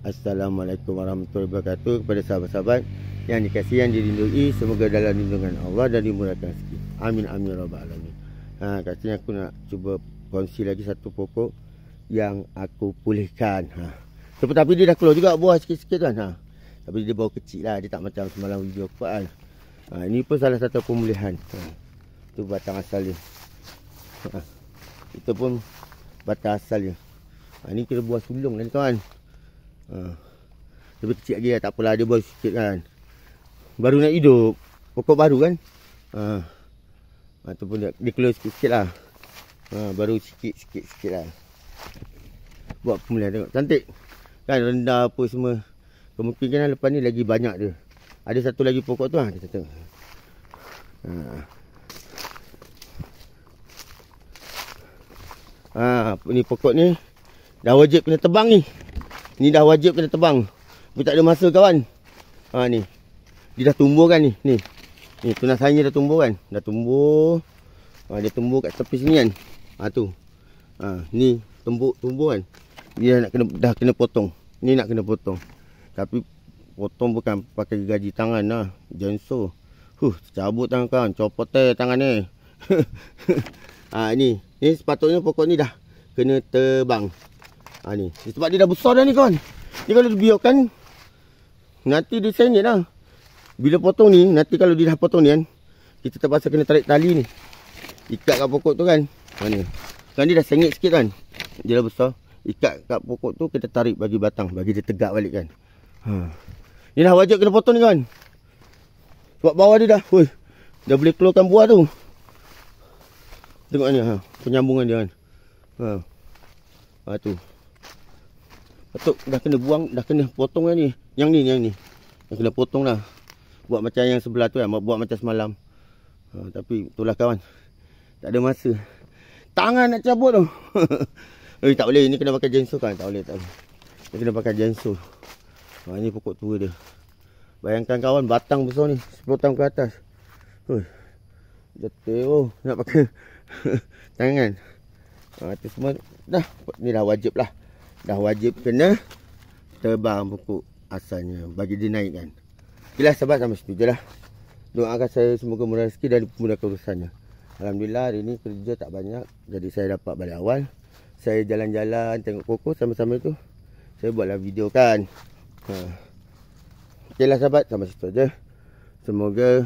Assalamualaikum warahmatullahi wabarakatuh. Kepada sahabat-sahabat yang dikasihi, yang dirindui, semoga dalam lindungan Allah dan dimurahkan rezeki. Amin amin rabbal alamin. Kat sini aku nak cuba kongsi lagi satu pokok yang aku pulihkan. Tapi dia dah keluar juga buah sikit-sikit kan. Tapi dia bau kecil lah, dia tak macam semalam video aku buat kan. Ini pun salah satu pemulihan. Itu batang asal dia. Itu pun batang asal dia. Ini kira buah sulung lah ni kawan. Lebih kecil lagi lah, tak apalah, dia baru sikit kan. Baru nak hidup, pokok baru kan. Ataupun dia keluar sikit-sikit lah. Baru sikit-sikit lah. Buat pemulihan tengok, cantik kan, rendah apa semua. Kemungkinan lepas ni lagi banyak dia. Ada satu lagi pokok tu kita tengok. Ni pokok ni dah wajib kena tebang ni. Ni dah wajib kena tebang. Tapi tak ada masa kawan. Ni. Dia dah tumbuh kan ni. Ni tunas sayangnya dah tumbuh kan. Dah tumbuh. Dia tumbuh kat tepi sini kan. Tu. Ni tumbuh kan. Dia dah kena potong. Ni nak kena potong. Tapi potong bukan pakai gaji tangan lah. Jenso. Cabut tangan kawan. Copot tangan ni. Ni sepatutnya pokok ni dah kena tebang. Ni sebab dia dah besar dah ni kawan. Ni kalau dibiarkan nanti dia sengit lah. Bila potong ni, nanti kalau dia dah potong ni kan, kita terpaksa kena tarik tali ni, ikat kat pokok tu kan. Ni kan dia dah sengit sikit kan. Dia dah besar. Ikat kat pokok tu, kita tarik bagi batang, bagi dia tegak balik kan. Ni dah wajib kena potong ni kawan. Sebab bawah dia dah boleh keluarkan buah tu. Tengok ni penyambungan dia kan. Tu patut dah kena buang, dah kena potong lah ni. Yang ni dah kena potong lah. Buat macam yang sebelah tu kan, buat macam semalam. Tapi itulah kawan, tak ada masa. Tangan nak cabut tu. Tak boleh, ni kena pakai jenso kan. Tak boleh. Ni kena pakai jenso. Ni pokok tua dia. Bayangkan kawan, batang besar ni, 10 tahun ke atas. Jatuh. Nak pakai tangan. Itu semua dah. Ni dah wajib lah. Dah wajib kena tebang pokok asalnya bagi dia naik kan. Okeylah sahabat, sampai situ je lah. Doakan saya semoga murah rezeki dan dimudahkan urusannya. Alhamdulillah hari ni kerja tak banyak, jadi saya dapat balik awal. Saya jalan-jalan tengok pokok sama-sama tu. Saya buatlah video kan. Okeylah sahabat, sampai situ je. Semoga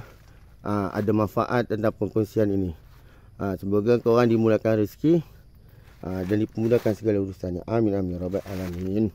ada manfaat tentang perkongsian ini. Semoga korang dimudahkan rezeki dan dipermudahkan segala urusannya. Amin amin rabbal alamin.